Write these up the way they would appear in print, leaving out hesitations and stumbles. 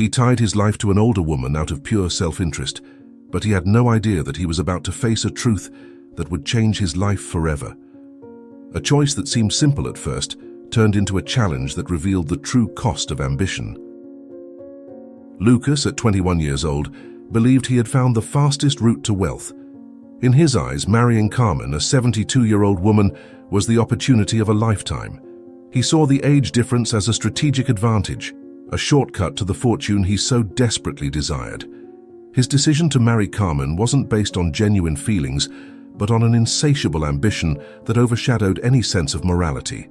He tied his life to an older woman out of pure self-interest, but he had no idea that he was about to face a truth that would change his life forever. A choice that seemed simple at first turned into a challenge that revealed the true cost of ambition. Lucas, at 21 years old, believed he had found the fastest route to wealth. In his eyes, marrying Carmen, a 72-year-old woman, was the opportunity of a lifetime. He saw the age difference as a strategic advantage, a shortcut to the fortune he so desperately desired. His decision to marry Carmen wasn't based on genuine feelings, but on an insatiable ambition that overshadowed any sense of morality.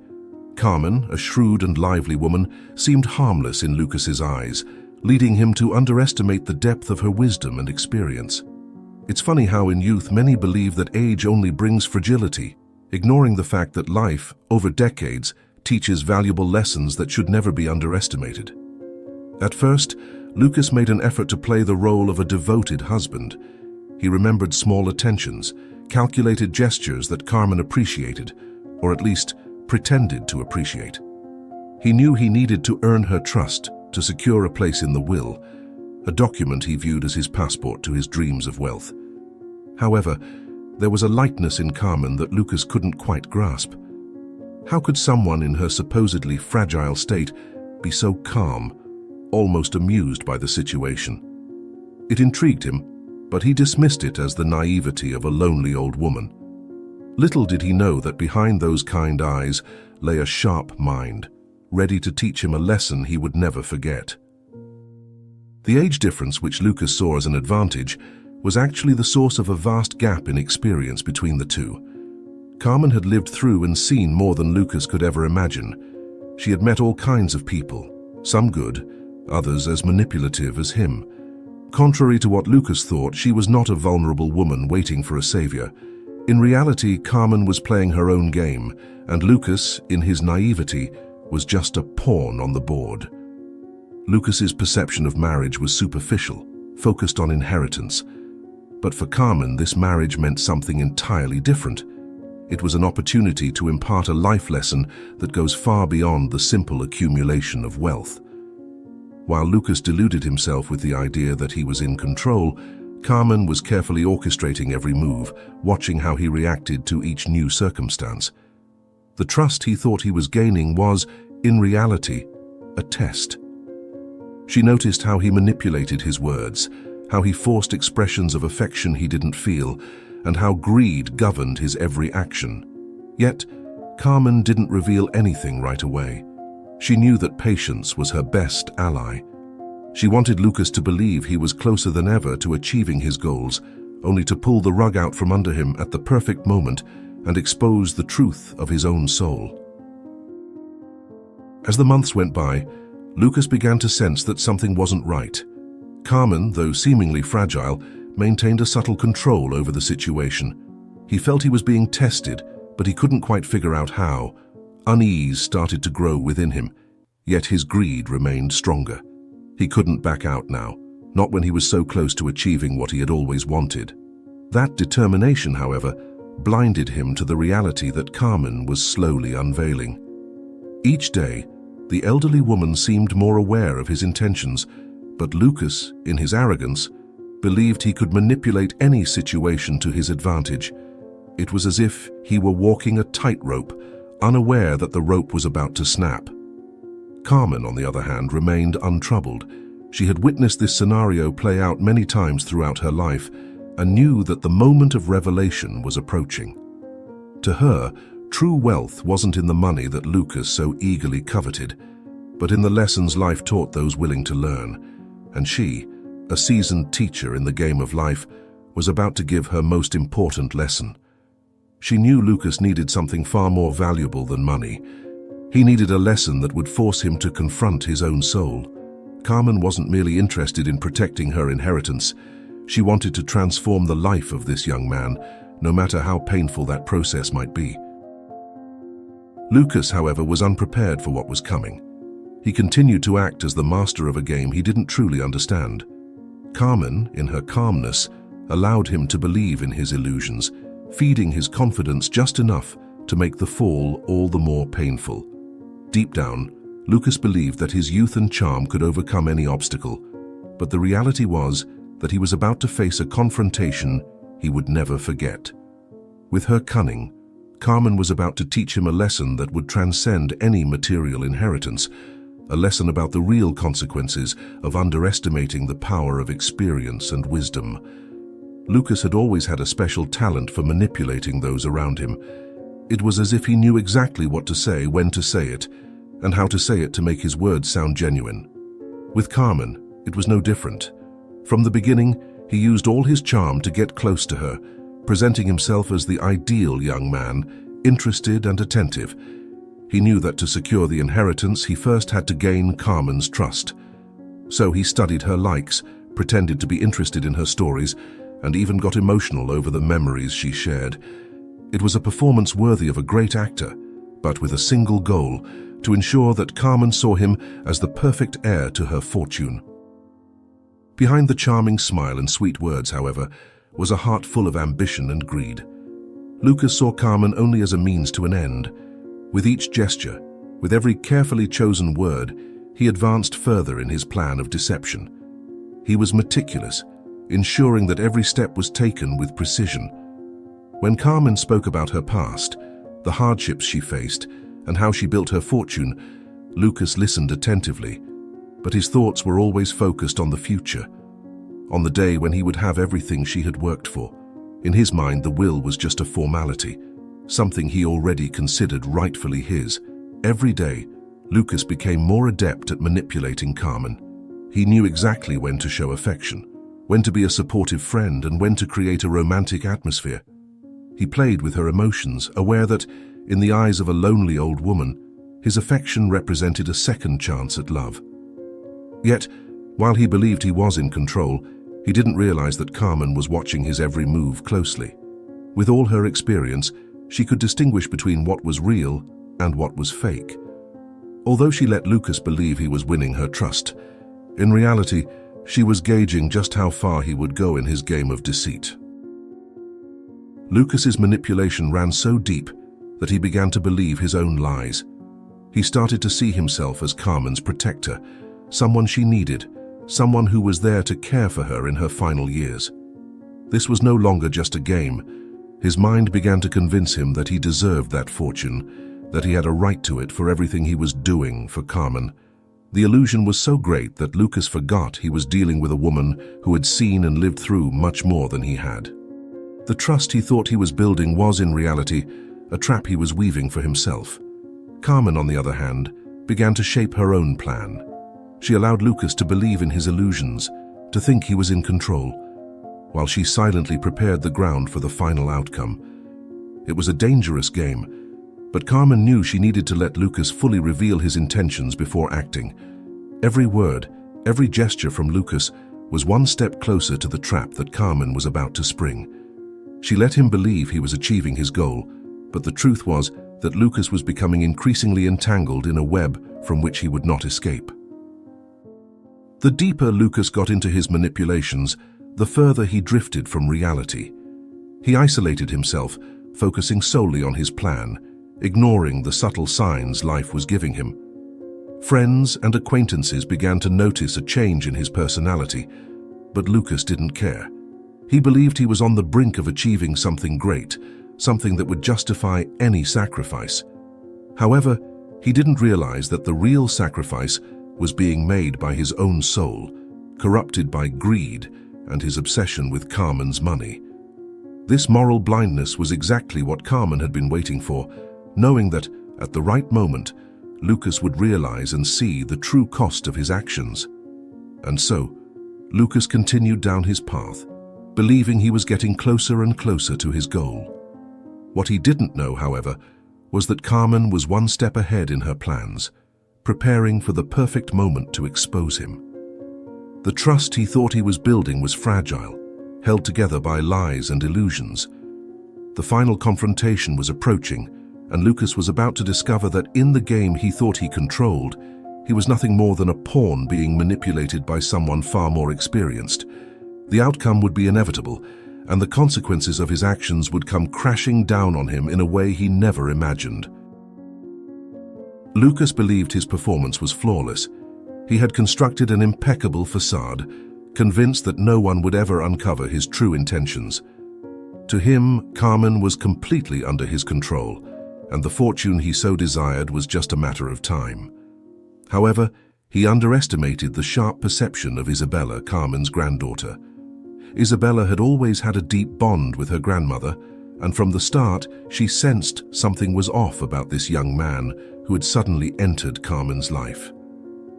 Carmen, a shrewd and lively woman, seemed harmless in Lucas's eyes, leading him to underestimate the depth of her wisdom and experience. It's funny how in youth many believe that age only brings fragility, ignoring the fact that life, over decades, teaches valuable lessons that should never be underestimated. At first, Lucas made an effort to play the role of a devoted husband. He remembered small attentions, calculated gestures that Carmen appreciated, or at least pretended to appreciate. He knew he needed to earn her trust to secure a place in the will, a document he viewed as his passport to his dreams of wealth. However, there was a lightness in Carmen that Lucas couldn't quite grasp. How could someone in her supposedly fragile state be so calm, almost amused by the situation? It intrigued him, but he dismissed it as the naivety of a lonely old woman. Little did he know that behind those kind eyes lay a sharp mind, ready to teach him a lesson he would never forget. The age difference, which Lucas saw as an advantage, was actually the source of a vast gap in experience between the two. Carmen had lived through and seen more than Lucas could ever imagine. She had met all kinds of people, some good, others as manipulative as him. Contrary to what Lucas thought, she was not a vulnerable woman waiting for a savior. In reality, Carmen was playing her own game, and Lucas, in his naivety, was just a pawn on the board. Lucas's perception of marriage was superficial, focused on inheritance. But for Carmen, this marriage meant something entirely different. It was an opportunity to impart a life lesson that goes far beyond the simple accumulation of wealth. While Lucas deluded himself with the idea that he was in control, Carmen was carefully orchestrating every move, watching how he reacted to each new circumstance. The trust he thought he was gaining was, in reality, a test. She noticed how he manipulated his words, how he forced expressions of affection he didn't feel, and how greed governed his every action. Yet, Carmen didn't reveal anything right away. She knew that patience was her best ally. She wanted Lucas to believe he was closer than ever to achieving his goals, only to pull the rug out from under him at the perfect moment and expose the truth of his own soul. As the months went by, Lucas began to sense that something wasn't right. Carmen, though seemingly fragile, maintained a subtle control over the situation. He felt he was being tested, but he couldn't quite figure out how. Unease started to grow within him, yet his greed remained stronger. He couldn't back out now, not when he was so close to achieving what he had always wanted. That determination, however, blinded him to the reality that Carmen was slowly unveiling. Each day, the elderly woman seemed more aware of his intentions, but Lucas, in his arrogance, believed he could manipulate any situation to his advantage. It was as if he were walking a tightrope, unaware that the rope was about to snap. Carmen, on the other hand, remained untroubled. She had witnessed this scenario play out many times throughout her life and knew that the moment of revelation was approaching. To her, true wealth wasn't in the money that Lucas so eagerly coveted, but in the lessons life taught those willing to learn. And she, a seasoned teacher in the game of life, was about to give her most important lesson. She knew Lucas needed something far more valuable than money. He needed a lesson that would force him to confront his own soul. Carmen wasn't merely interested in protecting her inheritance. She wanted to transform the life of this young man, no matter how painful that process might be. Lucas, however, was unprepared for what was coming. He continued to act as the master of a game he didn't truly understand. Carmen, in her calmness, allowed him to believe in his illusions, feeding his confidence just enough to make the fall all the more painful. Deep down, Lucas believed that his youth and charm could overcome any obstacle, but the reality was that he was about to face a confrontation he would never forget. With her cunning, Carmen was about to teach him a lesson that would transcend any material inheritance, a lesson about the real consequences of underestimating the power of experience and wisdom. Lucas had always had a special talent for manipulating those around him. It was as if he knew exactly what to say, when to say it, and how to say it to make his words sound genuine. With Carmen, it was no different. From the beginning, he used all his charm to get close to her, presenting himself as the ideal young man, interested and attentive. He knew that to secure the inheritance, he first had to gain Carmen's trust. So he studied her likes, pretended to be interested in her stories, and even got emotional over the memories she shared. It was a performance worthy of a great actor, but with a single goal: to ensure that Carmen saw him as the perfect heir to her fortune. Behind the charming smile and sweet words, however, was a heart full of ambition and greed. Lucas saw Carmen only as a means to an end. With each gesture, with every carefully chosen word, he advanced further in his plan of deception. He was meticulous, ensuring that every step was taken with precision. When Carmen spoke about her past, the hardships she faced, and how she built her fortune, Lucas listened attentively, but his thoughts were always focused on the future, on the day when he would have everything she had worked for. In his mind, the will was just a formality, something he already considered rightfully his. Every day, Lucas became more adept at manipulating Carmen. He knew exactly when to show affection, when to be a supportive friend, and when to create a romantic atmosphere. He played with her emotions, aware that, in the eyes of a lonely old woman, his affection represented a second chance at love. Yet, while he believed he was in control, he didn't realize that Carmen was watching his every move closely. With all her experience, she could distinguish between what was real and what was fake. Although she let Lucas believe he was winning her trust, in reality, she was gauging just how far he would go in his game of deceit. Lucas's manipulation ran so deep that he began to believe his own lies. He started to see himself as Carmen's protector, someone she needed, someone who was there to care for her in her final years. This was no longer just a game. His mind began to convince him that he deserved that fortune, that he had a right to it for everything he was doing for Carmen. The illusion was so great that Lucas forgot he was dealing with a woman who had seen and lived through much more than he had. The trust he thought he was building was, in reality, a trap he was weaving for himself. Carmen, on the other hand, began to shape her own plan. She allowed Lucas to believe in his illusions, to think he was in control, while she silently prepared the ground for the final outcome. It was a dangerous game, but Carmen knew she needed to let Lucas fully reveal his intentions before acting. Every word, every gesture from Lucas was one step closer to the trap that Carmen was about to spring. She let him believe he was achieving his goal, but the truth was that Lucas was becoming increasingly entangled in a web from which he would not escape. The deeper Lucas got into his manipulations, the further he drifted from reality. He isolated himself, focusing solely on his plan, ignoring the subtle signs life was giving him. Friends and acquaintances began to notice a change in his personality, but Lucas didn't care. He believed he was on the brink of achieving something great, something that would justify any sacrifice. However, he didn't realize that the real sacrifice was being made by his own soul, corrupted by greed and his obsession with Carmen's money. This moral blindness was exactly what Carmen had been waiting for, knowing that, at the right moment, Lucas would realize and see the true cost of his actions. And so, Lucas continued down his path, believing he was getting closer and closer to his goal. What he didn't know, however, was that Carmen was one step ahead in her plans, preparing for the perfect moment to expose him. The trust he thought he was building was fragile, held together by lies and illusions. The final confrontation was approaching, and Lucas was about to discover that in the game he thought he controlled, he was nothing more than a pawn being manipulated by someone far more experienced. The outcome would be inevitable, and the consequences of his actions would come crashing down on him in a way he never imagined. Lucas believed his performance was flawless. He had constructed an impeccable facade, convinced that no one would ever uncover his true intentions. To him, Carmen was completely under his control, and the fortune he so desired was just a matter of time. However, he underestimated the sharp perception of Isabella, Carmen's granddaughter. Isabella had always had a deep bond with her grandmother, and from the start she sensed something was off about this young man who had suddenly entered Carmen's life.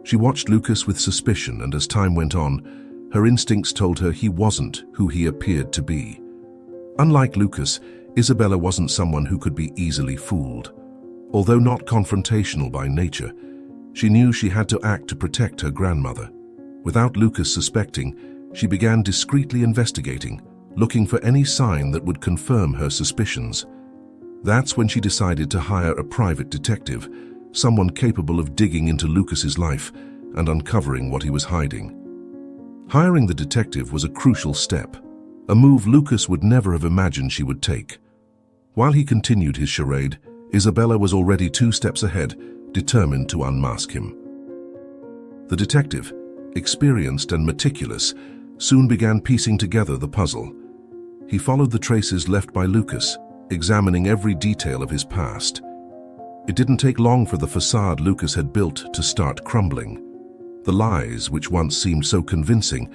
She watched Lucas with suspicion, and as time went on, her instincts told her he wasn't who he appeared to be. Unlike Lucas, Isabella wasn't someone who could be easily fooled. Although not confrontational by nature, she knew she had to act to protect her grandmother. Without Lucas suspecting, she began discreetly investigating, looking for any sign that would confirm her suspicions. That's when she decided to hire a private detective, someone capable of digging into Lucas's life and uncovering what he was hiding. Hiring the detective was a crucial step, a move Lucas would never have imagined she would take. While he continued his charade, Isabella was already 2 steps ahead, determined to unmask him. The detective, experienced and meticulous, soon began piecing together the puzzle. He followed the traces left by Lucas, examining every detail of his past. It didn't take long for the facade Lucas had built to start crumbling. The lies, which once seemed so convincing,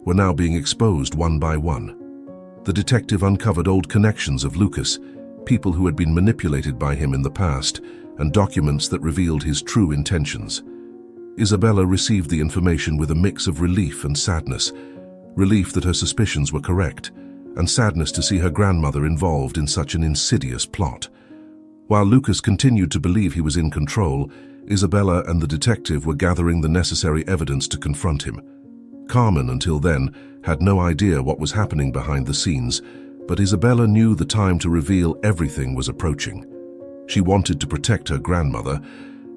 were now being exposed one by one. The detective uncovered old connections of Lucas, people who had been manipulated by him in the past, and documents that revealed his true intentions. Isabella received the information with a mix of relief and sadness. Relief that her suspicions were correct, and sadness to see her grandmother involved in such an insidious plot. While Lucas continued to believe he was in control, Isabella and the detective were gathering the necessary evidence to confront him. Carmen, until then, had no idea what was happening behind the scenes, but Isabella knew the time to reveal everything was approaching. She wanted to protect her grandmother,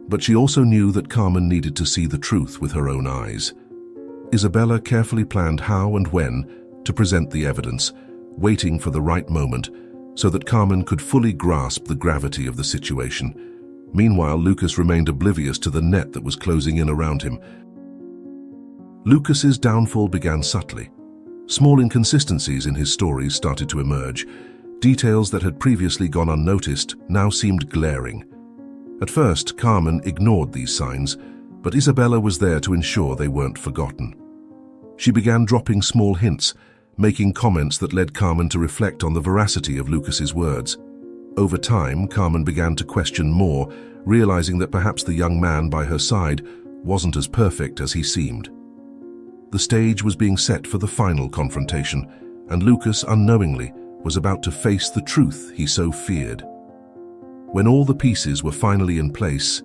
but she also knew that Carmen needed to see the truth with her own eyes. Isabella carefully planned how and when to present the evidence, waiting for the right moment so that Carmen could fully grasp the gravity of the situation. Meanwhile, Lucas remained oblivious to the net that was closing in around him. Lucas's downfall began subtly. Small inconsistencies in his stories started to emerge. Details that had previously gone unnoticed now seemed glaring. At first, Carmen ignored these signs, but Isabella was there to ensure they weren't forgotten. She began dropping small hints, making comments that led Carmen to reflect on the veracity of Lucas's words. Over time, Carmen began to question more, realizing that perhaps the young man by her side wasn't as perfect as he seemed. The stage was being set for the final confrontation, and Lucas, unknowingly, was about to face the truth he so feared. When all the pieces were finally in place,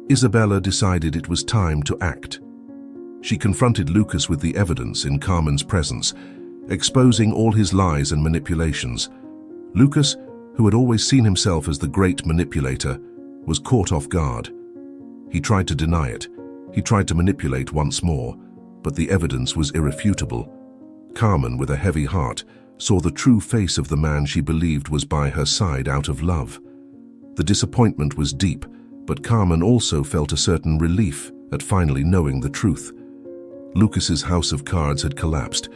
Isabella decided it was time to act. She confronted Lucas with the evidence in Carmen's presence, exposing all his lies and manipulations. Lucas, who had always seen himself as the great manipulator, was caught off guard. He tried to deny it. He tried to manipulate once more, but the evidence was irrefutable. Carmen, with a heavy heart, saw the true face of the man she believed was by her side out of love. The disappointment was deep, but Carmen also felt a certain relief at finally knowing the truth. Lucas's house of cards had collapsed,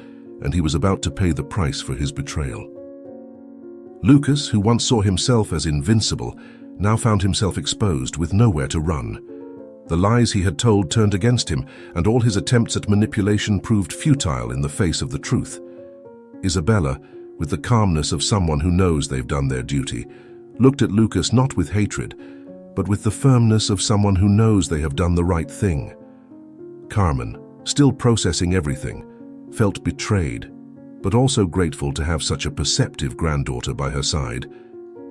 and he was about to pay the price for his betrayal. Lucas, who once saw himself as invincible, now found himself exposed with nowhere to run. The lies he had told turned against him, and all his attempts at manipulation proved futile in the face of the truth. Isabella, with the calmness of someone who knows they've done their duty, looked at Lucas not with hatred, but with the firmness of someone who knows they have done the right thing. Carmen, still processing everything, felt betrayed, but also grateful to have such a perceptive granddaughter by her side.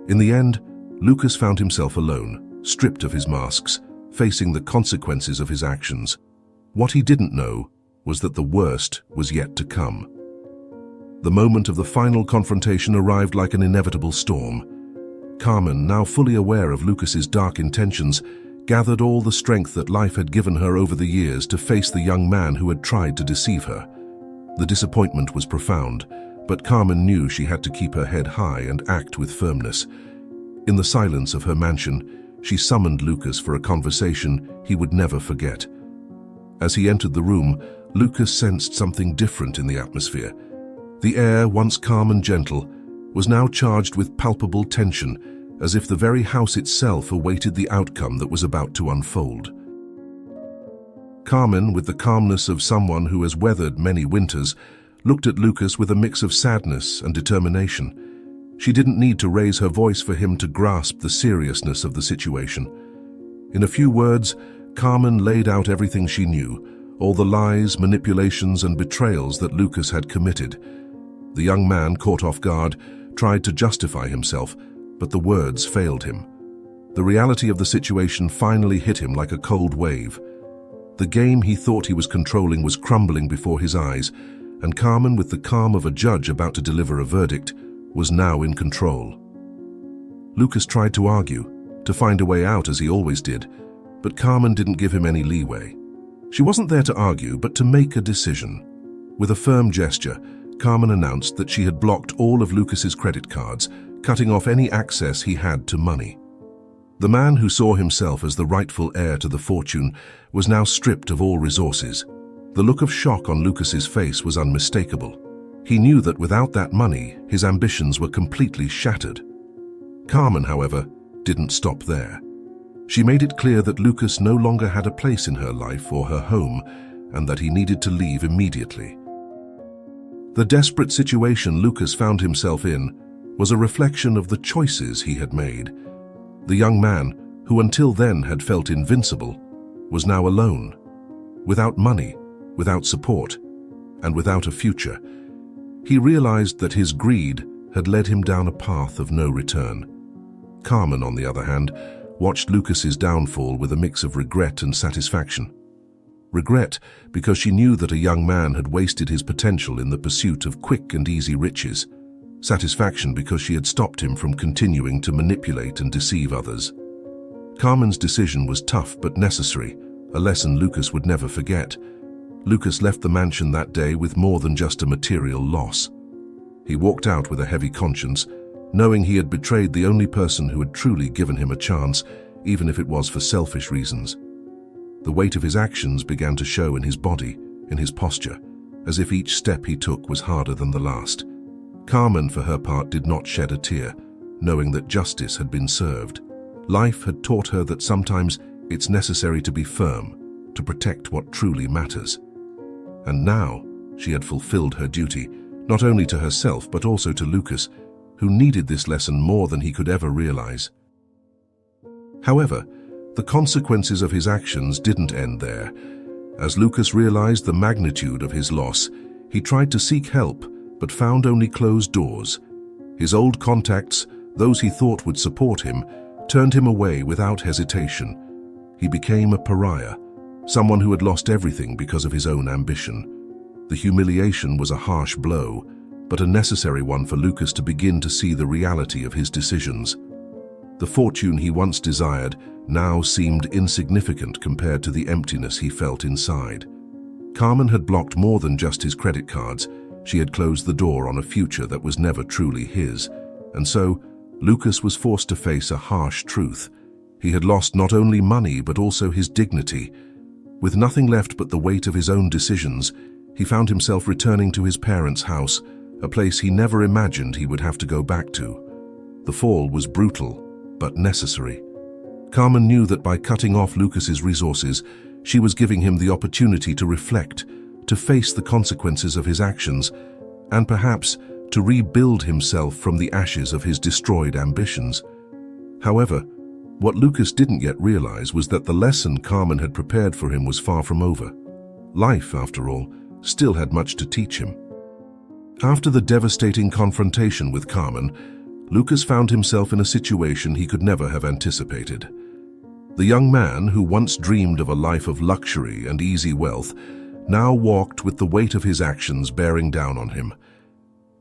In the end, Lucas found himself alone, stripped of his masks, facing the consequences of his actions. What he didn't know was that the worst was yet to come. The moment of the final confrontation arrived like an inevitable storm. Carmen, now fully aware of Lucas's dark intentions, gathered all the strength that life had given her over the years to face the young man who had tried to deceive her. The disappointment was profound, but Carmen knew she had to keep her head high and act with firmness. In the silence of her mansion, She summoned Lucas for a conversation he would never forget. As he entered the room, Lucas sensed something different in the atmosphere. The air, once calm and gentle, was now charged with palpable tension, as if the very house itself awaited the outcome that was about to unfold. Carmen, with the calmness of someone who has weathered many winters, looked at Lucas with a mix of sadness and determination. She didn't need to raise her voice for him to grasp the seriousness of the situation. In a few words, Carmen laid out everything she knew, all the lies, manipulations, and betrayals that Lucas had committed. The young man, caught off guard, tried to justify himself, but the words failed him. The reality of the situation finally hit him like a cold wave. The game he thought he was controlling was crumbling before his eyes, and Carmen, with the calm of a judge about to deliver a verdict, was now in control. Lucas tried to argue, to find a way out as he always did, but Carmen didn't give him any leeway. She wasn't there to argue, but to make a decision. With a firm gesture, Carmen announced that she had blocked all of Lucas's credit cards, cutting off any access he had to money. The man who saw himself as the rightful heir to the fortune was now stripped of all resources. The look of shock on Lucas's face was unmistakable. He knew that without that money, his ambitions were completely shattered. Carmen, however, didn't stop there. She made it clear that Lucas no longer had a place in her life or her home, and that he needed to leave immediately. The desperate situation Lucas found himself in was a reflection of the choices he had made. The young man, who until then had felt invincible, was now alone, without money, without support, and without a future. He realized that his greed had led him down a path of no return. Carmen, on the other hand, watched Lucas's downfall with a mix of regret and satisfaction. Regret because she knew that a young man had wasted his potential in the pursuit of quick and easy riches. Satisfaction because she had stopped him from continuing to manipulate and deceive others. Carmen's decision was tough but necessary, a lesson Lucas would never forget. Lucas left the mansion that day with more than just a material loss. He walked out with a heavy conscience, knowing he had betrayed the only person who had truly given him a chance, even if it was for selfish reasons. The weight of his actions began to show in his body, in his posture, as if each step he took was harder than the last. Carmen, for her part, did not shed a tear, knowing that justice had been served. Life had taught her that sometimes it's necessary to be firm, to protect what truly matters. And now she had fulfilled her duty, not only to herself but also to Lucas, who needed this lesson more than he could ever realize. However, the consequences of his actions didn't end there. As Lucas realized the magnitude of his loss, he tried to seek help but found only closed doors. His old contacts, those he thought would support him, turned him away without hesitation. He became a pariah, someone who had lost everything because of his own ambition. The humiliation was a harsh blow, but a necessary one for Lucas to begin to see the reality of his decisions. The fortune he once desired now seemed insignificant compared to the emptiness he felt inside. Carmen had blocked more than just his credit cards. She had closed the door on a future that was never truly his, and so Lucas was forced to face a harsh truth. He had lost not only money but also his dignity. With nothing left but the weight of his own decisions, he found himself returning to his parents' house, a place he never imagined he would have to go back to. The fall was brutal, but necessary. Carmen knew that by cutting off Lucas's resources, she was giving him the opportunity to reflect, to face the consequences of his actions, and perhaps to rebuild himself from the ashes of his destroyed ambitions. However, what Lucas didn't yet realize was that the lesson Carmen had prepared for him was far from over. Life, after all, still had much to teach him. After the devastating confrontation with Carmen, Lucas found himself in a situation he could never have anticipated. The young man, who once dreamed of a life of luxury and easy wealth, now walked with the weight of his actions bearing down on him.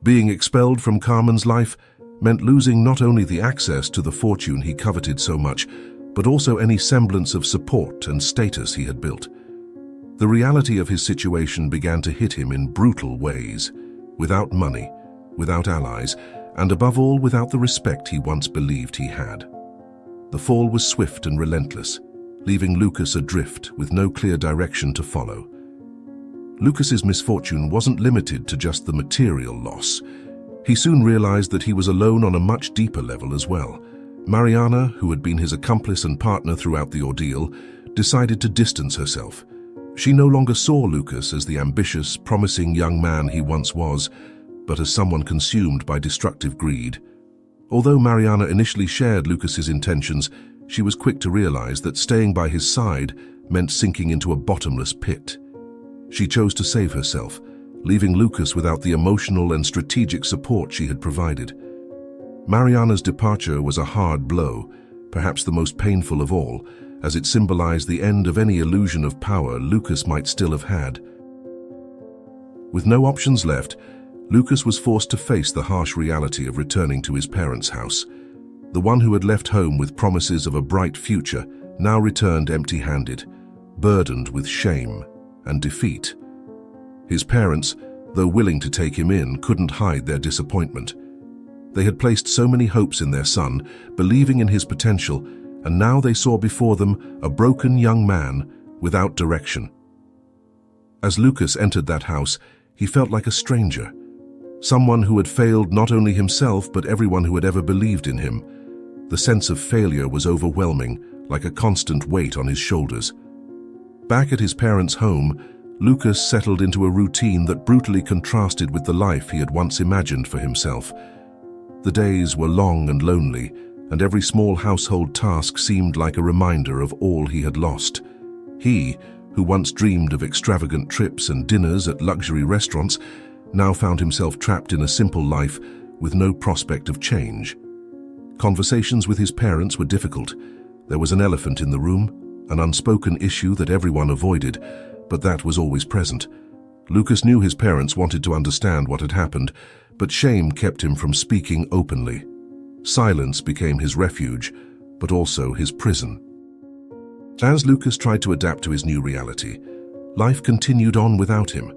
Being expelled from Carmen's life meant losing not only the access to the fortune he coveted so much, but also any semblance of support and status he had built. The reality of his situation began to hit him in brutal ways, without money, without allies, and above all without the respect he once believed he had. The fall was swift and relentless, leaving Lucas adrift with no clear direction to follow. Lucas's misfortune wasn't limited to just the material loss. He soon realized that he was alone on a much deeper level as well. Mariana, who had been his accomplice and partner throughout the ordeal, decided to distance herself. She no longer saw Lucas as the ambitious, promising young man he once was, but as someone consumed by destructive greed. Although Mariana initially shared Lucas's intentions, she was quick to realize that staying by his side meant sinking into a bottomless pit. She chose to save herself, leaving Lucas without the emotional and strategic support she had provided. Mariana's departure was a hard blow, perhaps the most painful of all, as it symbolized the end of any illusion of power Lucas might still have had. With no options left, Lucas was forced to face the harsh reality of returning to his parents' house. The one who had left home with promises of a bright future now returned empty-handed, burdened with shame and defeat. His parents, though willing to take him in, couldn't hide their disappointment. They had placed so many hopes in their son, believing in his potential, and now they saw before them a broken young man without direction. As Lucas entered that house, he felt like a stranger, someone who had failed not only himself but everyone who had ever believed in him. The sense of failure was overwhelming, like a constant weight on his shoulders. Back at his parents' home, Lucas settled into a routine that brutally contrasted with the life he had once imagined for himself. The days were long and lonely, and every small household task seemed like a reminder of all he had lost. He, who once dreamed of extravagant trips and dinners at luxury restaurants, now found himself trapped in a simple life with no prospect of change. Conversations with his parents were difficult. There was an elephant in the room, an unspoken issue that everyone avoided, but that was always present. Lucas knew his parents wanted to understand what had happened, but shame kept him from speaking openly. Silence became his refuge, but also his prison. As Lucas tried to adapt to his new reality, life continued on without him.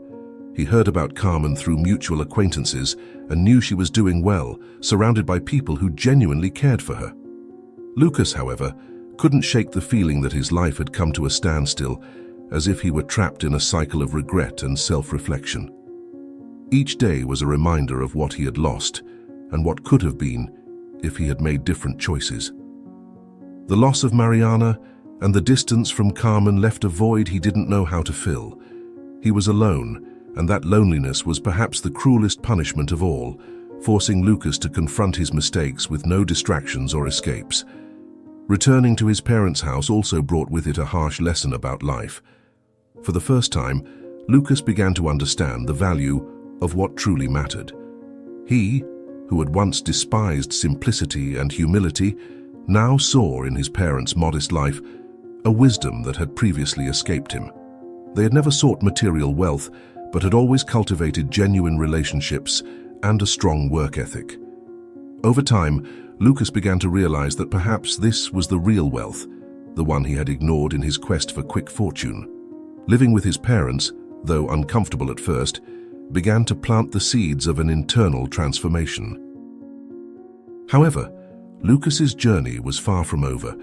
He heard about Carmen through mutual acquaintances and knew she was doing well, surrounded by people who genuinely cared for her. Lucas, however, couldn't shake the feeling that his life had come to a standstill, as if he were trapped in a cycle of regret and self-reflection. Each day was a reminder of what he had lost and what could have been if he had made different choices. The loss of Mariana and the distance from Carmen left a void he didn't know how to fill. He was alone, and that loneliness was perhaps the cruelest punishment of all, forcing Lucas to confront his mistakes with no distractions or escapes. Returning to his parents' house also brought with it a harsh lesson about life. For the first time, Lucas began to understand the value of what truly mattered. He, who had once despised simplicity and humility, now saw in his parents' modest life a wisdom that had previously escaped him. They had never sought material wealth, but had always cultivated genuine relationships and a strong work ethic. Over time, Lucas began to realize that perhaps this was the real wealth, the one he had ignored in his quest for quick fortune. Living with his parents, though uncomfortable at first, began to plant the seeds of an internal transformation. However, Lucas's journey was far from over.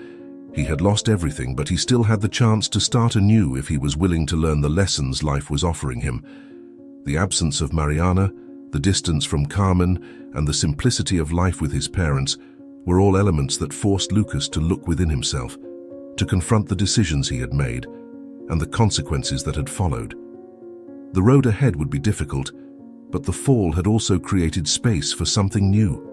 He had lost everything, but he still had the chance to start anew if he was willing to learn the lessons life was offering him. The absence of Mariana, the distance from Carmen, and the simplicity of life with his parents were all elements that forced Lucas to look within himself, to confront the decisions he had made and the consequences that had followed. The road ahead would be difficult, but the fall had also created space for something new.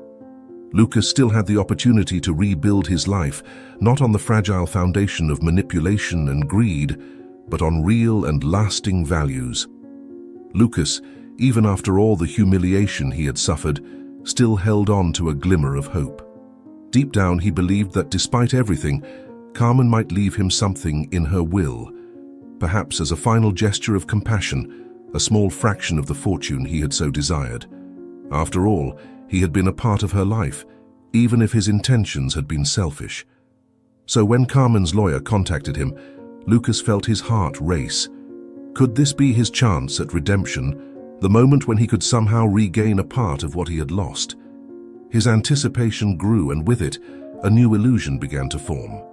Lucas still had the opportunity to rebuild his life, not on the fragile foundation of manipulation and greed, but on real and lasting values. Lucas, even after all the humiliation he had suffered, still held on to a glimmer of hope. Deep down, he believed that despite everything, Carmen might leave him something in her will, perhaps as a final gesture of compassion, a small fraction of the fortune he had so desired. After all, he had been a part of her life, even if his intentions had been selfish. So when Carmen's lawyer contacted him, Lucas felt his heart race. Could this be his chance at redemption, the moment when he could somehow regain a part of what he had lost? His anticipation grew, and with it, a new illusion began to form.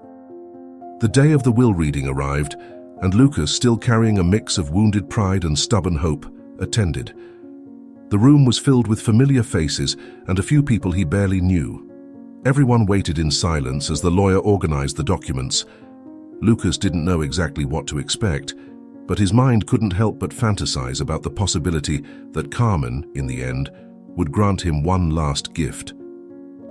The day of the will reading arrived, and Lucas, still carrying a mix of wounded pride and stubborn hope, attended. The room was filled with familiar faces and a few people he barely knew. Everyone waited in silence as the lawyer organized the documents. Lucas didn't know exactly what to expect, but his mind couldn't help but fantasize about the possibility that Carmen, in the end, would grant him one last gift.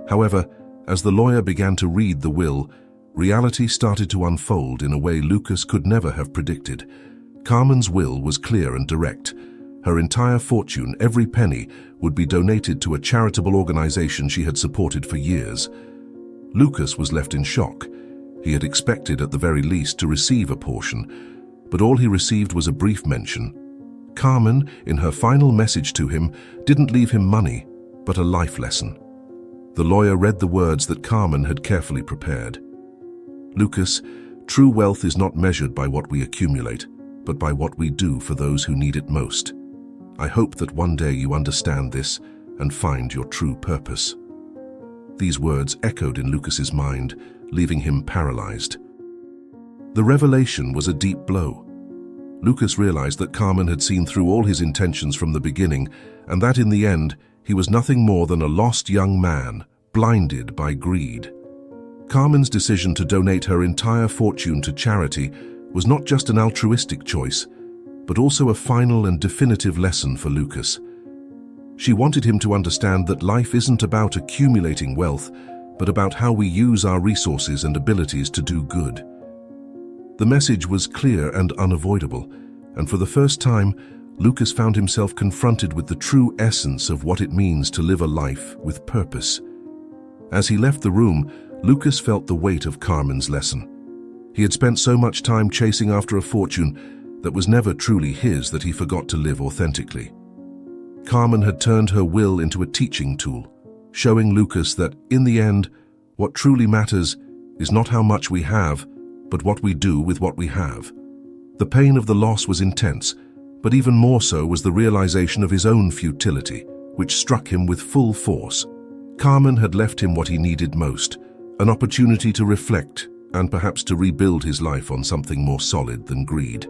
However, as the lawyer began to read the will, reality started to unfold in a way Lucas could never have predicted. Carmen's will was clear and direct. Her entire fortune, every penny, would be donated to a charitable organization she had supported for years. Lucas was left in shock. He had expected, at the very least, to receive a portion, but all he received was a brief mention. Carmen, in her final message to him, didn't leave him money, but a life lesson. The lawyer read the words that Carmen had carefully prepared. Lucas, true wealth is not measured by what we accumulate, but by what we do for those who need it most. I hope that one day you understand this and find your true purpose. These words echoed in Lucas's mind, leaving him paralyzed. The revelation was a deep blow. Lucas realized that Carmen had seen through all his intentions from the beginning, and that in the end, he was nothing more than a lost young man, blinded by greed. Carmen's decision to donate her entire fortune to charity was not just an altruistic choice, but also a final and definitive lesson for Lucas. She wanted him to understand that life isn't about accumulating wealth, but about how we use our resources and abilities to do good. The message was clear and unavoidable, and for the first time, Lucas found himself confronted with the true essence of what it means to live a life with purpose. As he left the room, Lucas felt the weight of Carmen's lesson. He had spent so much time chasing after a fortune that was never truly his that he forgot to live authentically. Carmen had turned her will into a teaching tool, showing Lucas that, in the end, what truly matters is not how much we have, but what we do with what we have. The pain of the loss was intense, but even more so was the realization of his own futility, which struck him with full force. Carmen had left him what he needed most, an opportunity to reflect and perhaps to rebuild his life on something more solid than greed.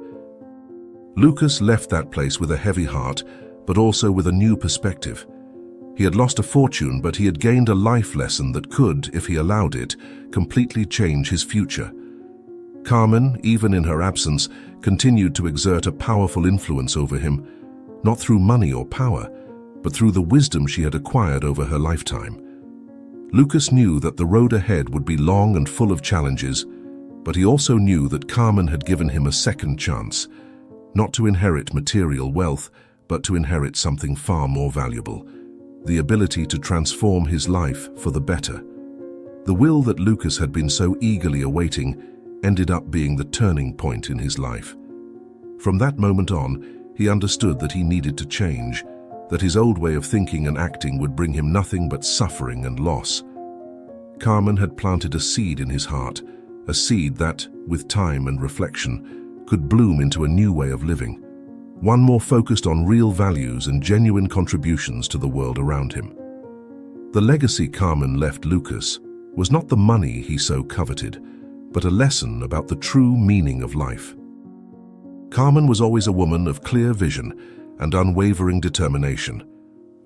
Lucas left that place with a heavy heart, but also with a new perspective. He had lost a fortune, but he had gained a life lesson that could, if he allowed it, completely change his future. Carmen, even in her absence, continued to exert a powerful influence over him, not through money or power, but through the wisdom she had acquired over her lifetime. Lucas knew that the road ahead would be long and full of challenges, but he also knew that Carmen had given him a second chance, not to inherit material wealth, but to inherit something far more valuable, the ability to transform his life for the better. The will that Lucas had been so eagerly awaiting ended up being the turning point in his life. From that moment on, he understood that he needed to change, that his old way of thinking and acting would bring him nothing but suffering and loss. Carmen had planted a seed in his heart, a seed that, with time and reflection, could bloom into a new way of living, one more focused on real values and genuine contributions to the world around him. The legacy Carmen left Lucas was not the money he so coveted, but a lesson about the true meaning of life. Carmen was always a woman of clear vision and unwavering determination.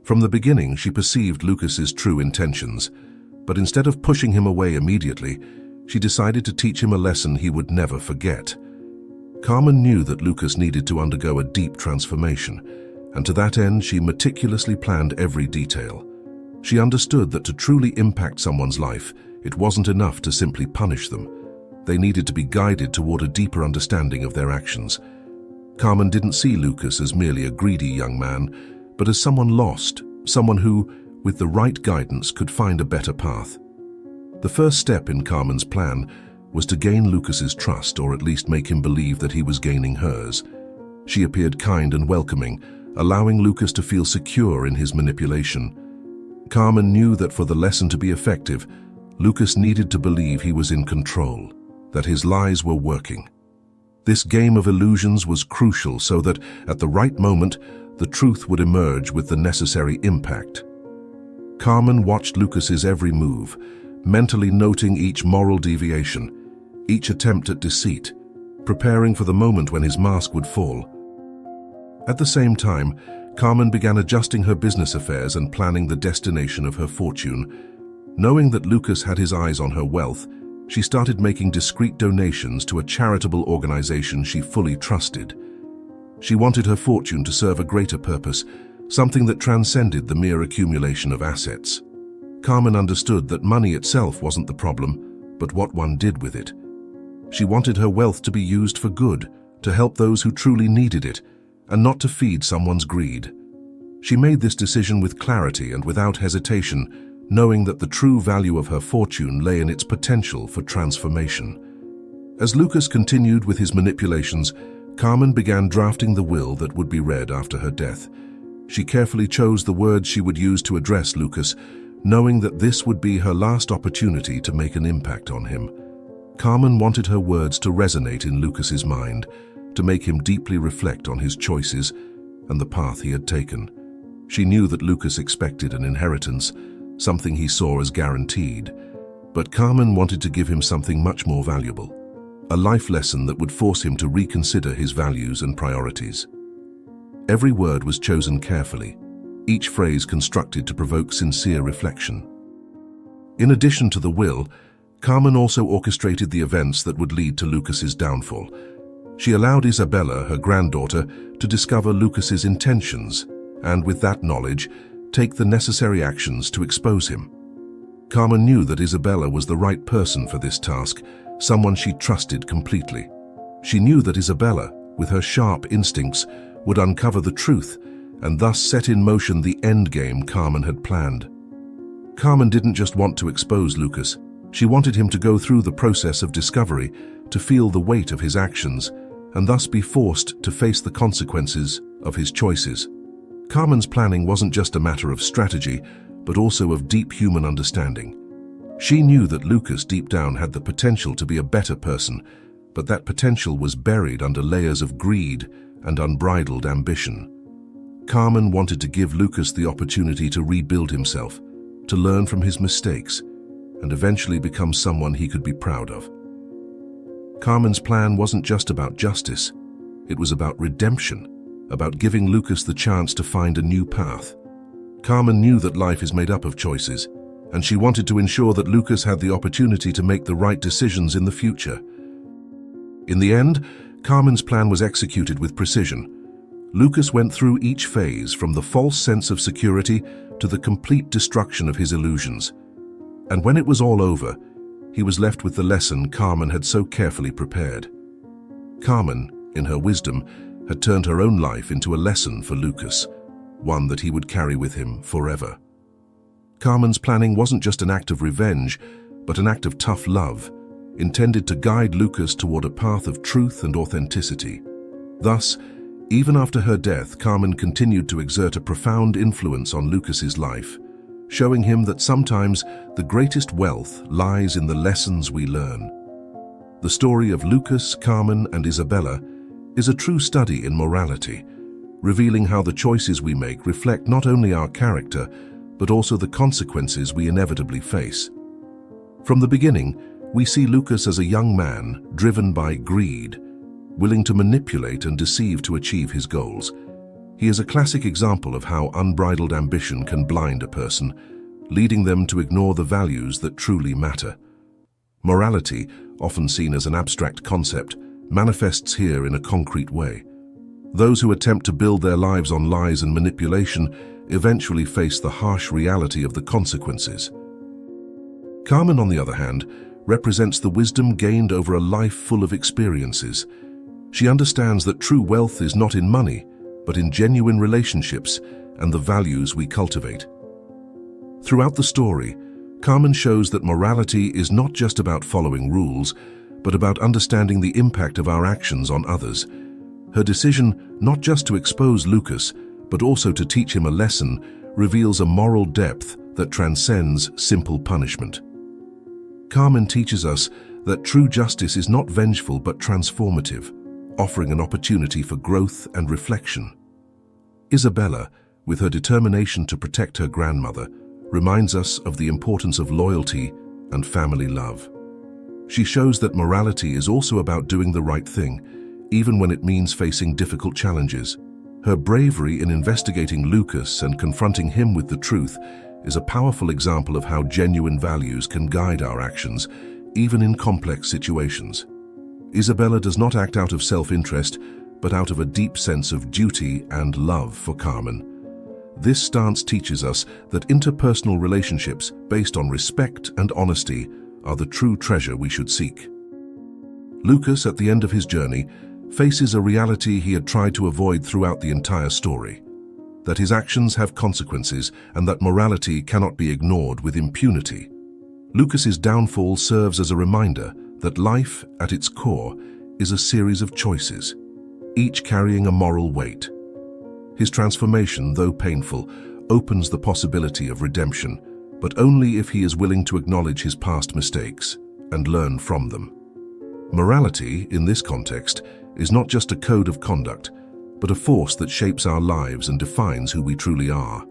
From the beginning, she perceived Lucas's true intentions, but instead of pushing him away immediately, she decided to teach him a lesson he would never forget. Carmen knew that Lucas needed to undergo a deep transformation, and to that end she meticulously planned every detail. She understood that to truly impact someone's life, it wasn't enough to simply punish them. They needed to be guided toward a deeper understanding of their actions. Carmen didn't see Lucas as merely a greedy young man, but as someone lost, someone who, with the right guidance, could find a better path. The first step in Carmen's plan was to gain Lucas's trust, or at least make him believe that he was gaining hers. She appeared kind and welcoming, allowing Lucas to feel secure in his manipulation. Carmen knew that for the lesson to be effective, Lucas needed to believe he was in control, that his lies were working. This game of illusions was crucial so that, at the right moment, the truth would emerge with the necessary impact. Carmen watched Lucas's every move, mentally noting each moral deviation, each attempt at deceit, preparing for the moment when his mask would fall. At the same time, Carmen began adjusting her business affairs and planning the destination of her fortune. Knowing that Lucas had his eyes on her wealth, she started making discreet donations to a charitable organization she fully trusted. She wanted her fortune to serve a greater purpose, something that transcended the mere accumulation of assets. Carmen understood that money itself wasn't the problem, but what one did with it. She wanted her wealth to be used for good, to help those who truly needed it, and not to feed someone's greed. She made this decision with clarity and without hesitation, knowing that the true value of her fortune lay in its potential for transformation. As Lucas continued with his manipulations, Carmen began drafting the will that would be read after her death. She carefully chose the words she would use to address Lucas, knowing that this would be her last opportunity to make an impact on him. Carmen wanted her words to resonate in Lucas's mind, to make him deeply reflect on his choices and the path he had taken. She knew that Lucas expected an inheritance, something he saw as guaranteed, but Carmen wanted to give him something much more valuable, a life lesson that would force him to reconsider his values and priorities. Every word was chosen carefully, each phrase constructed to provoke sincere reflection. In addition to the will, Carmen also orchestrated the events that would lead to Lucas's downfall. She allowed Isabella, her granddaughter, to discover Lucas's intentions, and with that knowledge, take the necessary actions to expose him. Carmen knew that Isabella was the right person for this task, someone she trusted completely. She knew that Isabella, with her sharp instincts, would uncover the truth and thus set in motion the endgame Carmen had planned. Carmen didn't just want to expose Lucas. She wanted him to go through the process of discovery, to feel the weight of his actions, and thus be forced to face the consequences of his choices. Carmen's planning wasn't just a matter of strategy, but also of deep human understanding. She knew that Lucas deep down had the potential to be a better person, but that potential was buried under layers of greed and unbridled ambition. Carmen wanted to give Lucas the opportunity to rebuild himself, to learn from his mistakes, and eventually become someone he could be proud of. Carmen's plan wasn't just about justice. It was about redemption, about giving Lucas the chance to find a new path. Carmen knew that life is made up of choices, and she wanted to ensure that Lucas had the opportunity to make the right decisions in the future. In the end, Carmen's plan was executed with precision. Lucas went through each phase, from the false sense of security to the complete destruction of his illusions. And when it was all over, he was left with the lesson Carmen had so carefully prepared. Carmen, in her wisdom, had turned her own life into a lesson for Lucas, one that he would carry with him forever. Carmen's planning wasn't just an act of revenge, but an act of tough love, intended to guide Lucas toward a path of truth and authenticity. Thus, even after her death, Carmen continued to exert a profound influence on Lucas's life, showing him that sometimes the greatest wealth lies in the lessons we learn. The story of Lucas, Carmen, and Isabella is a true study in morality, revealing how the choices we make reflect not only our character, but also the consequences we inevitably face. From the beginning, we see Lucas as a young man driven by greed, willing to manipulate and deceive to achieve his goals. He is a classic example of how unbridled ambition can blind a person, leading them to ignore the values that truly matter. Morality, often seen as an abstract concept, manifests here in a concrete way. Those who attempt to build their lives on lies and manipulation eventually face the harsh reality of the consequences. Carmen, on the other hand, represents the wisdom gained over a life full of experiences. She understands that true wealth is not in money, but in genuine relationships and the values we cultivate. Throughout the story, Carmen shows that morality is not just about following rules, but about understanding the impact of our actions on others. Her decision not just to expose Lucas, but also to teach him a lesson, reveals a moral depth that transcends simple punishment. Carmen teaches us that true justice is not vengeful but transformative, offering an opportunity for growth and reflection. Isabella, with her determination to protect her grandmother, reminds us of the importance of loyalty and family love. She shows that morality is also about doing the right thing, even when it means facing difficult challenges. Her bravery in investigating Lucas and confronting him with the truth is a powerful example of how genuine values can guide our actions, even in complex situations. Isabella does not act out of self-interest, but out of a deep sense of duty and love for Carmen. This stance teaches us that interpersonal relationships based on respect and honesty are the true treasure we should seek. Lucas, at the end of his journey, faces a reality he had tried to avoid throughout the entire story: that his actions have consequences and that morality cannot be ignored with impunity. Lucas's downfall serves as a reminder that life, at its core, is a series of choices, each carrying a moral weight. His transformation, though painful, opens the possibility of redemption, but only if he is willing to acknowledge his past mistakes and learn from them. Morality, in this context, is not just a code of conduct, but a force that shapes our lives and defines who we truly are.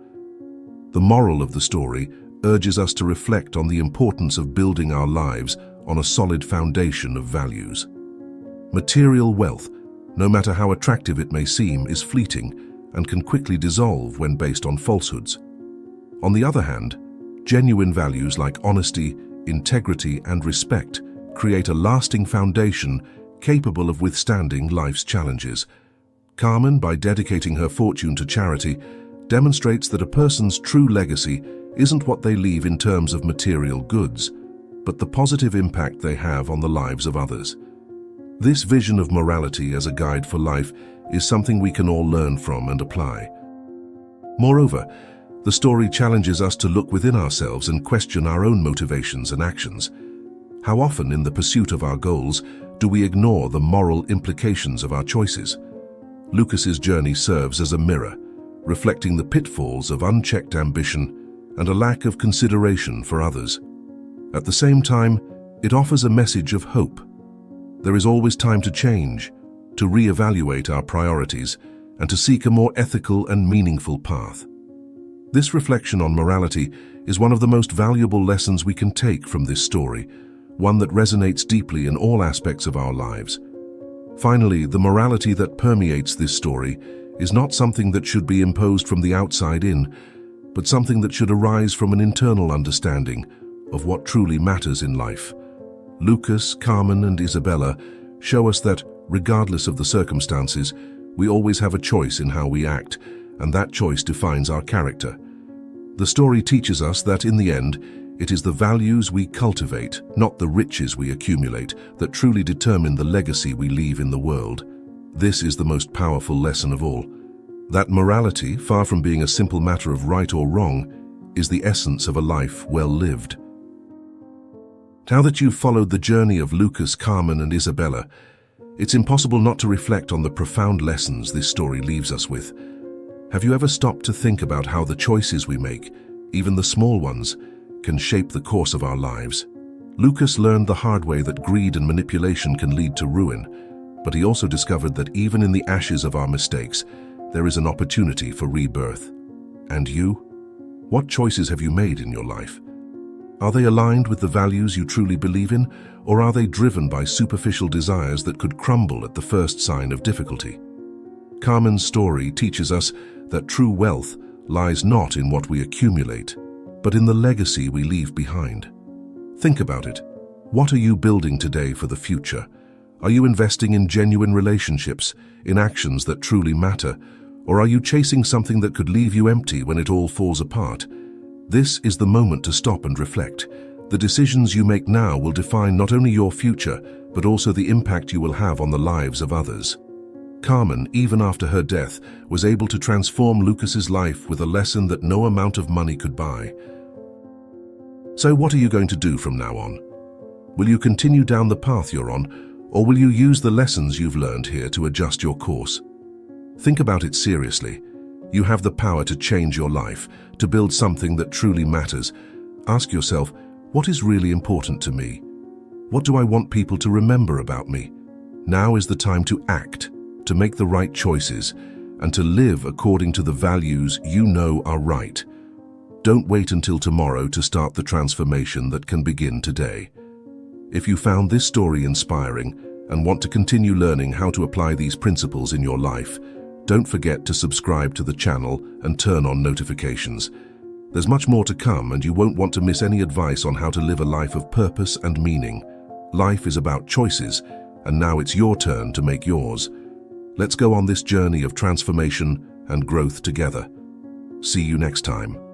The moral of the story urges us to reflect on the importance of building our lives on a solid foundation of values. Material wealth, no matter how attractive it may seem, is fleeting and can quickly dissolve when based on falsehoods. On the other hand, genuine values like honesty, integrity, and respect create a lasting foundation capable of withstanding life's challenges. Carmen, by dedicating her fortune to charity, demonstrates that a person's true legacy isn't what they leave in terms of material goods, but the positive impact they have on the lives of others. This vision of morality as a guide for life is something we can all learn from and apply. Moreover, the story challenges us to look within ourselves and question our own motivations and actions. How often, in the pursuit of our goals, do we ignore the moral implications of our choices? Lucas's journey serves as a mirror, reflecting the pitfalls of unchecked ambition and a lack of consideration for others. At the same time, it offers a message of hope. There is always time to change, to reevaluate our priorities, and to seek a more ethical and meaningful path. This reflection on morality is one of the most valuable lessons we can take from this story, one that resonates deeply in all aspects of our lives. Finally, the morality that permeates this story is not something that should be imposed from the outside in, but something that should arise from an internal understanding of what truly matters in life. Lucas, Carmen, and Isabella show us that, regardless of the circumstances, we always have a choice in how we act, and that choice defines our character. The story teaches us that, in the end, it is the values we cultivate, not the riches we accumulate, that truly determine the legacy we leave in the world. This is the most powerful lesson of all: that morality, far from being a simple matter of right or wrong, is the essence of a life well lived. Now that you've followed the journey of Lucas, Carmen, and Isabella, it's impossible not to reflect on the profound lessons this story leaves us with. Have you ever stopped to think about how the choices we make, even the small ones, can shape the course of our lives? Lucas learned the hard way that greed and manipulation can lead to ruin, but he also discovered that even in the ashes of our mistakes, there is an opportunity for rebirth. And you? What choices have you made in your life? Are they aligned with the values you truly believe in, or are they driven by superficial desires that could crumble at the first sign of difficulty? Carmen's story teaches us that true wealth lies not in what we accumulate, but in the legacy we leave behind. Think about it. What are you building today for the future? Are you investing in genuine relationships, in actions that truly matter, or are you chasing something that could leave you empty when it all falls apart? This is the moment to stop and reflect. The decisions you make now will define not only your future, but also the impact you will have on the lives of others. Carmen, even after her death, was able to transform Lucas's life with a lesson that no amount of money could buy. So what are you going to do from now on? Will you continue down the path you're on, or will you use the lessons you've learned here to adjust your course? Think about it seriously. You have the power to change your life, to build something that truly matters. Ask yourself, what is really important to me? What do I want people to remember about me? Now is the time to act, to make the right choices, and to live according to the values you know are right. Don't wait until tomorrow to start the transformation that can begin today. If you found this story inspiring and want to continue learning how to apply these principles in your life, don't forget to subscribe to the channel and turn on notifications. There's much more to come, and you won't want to miss any advice on how to live a life of purpose and meaning. Life is about choices, and now it's your turn to make yours. Let's go on this journey of transformation and growth together. See you next time.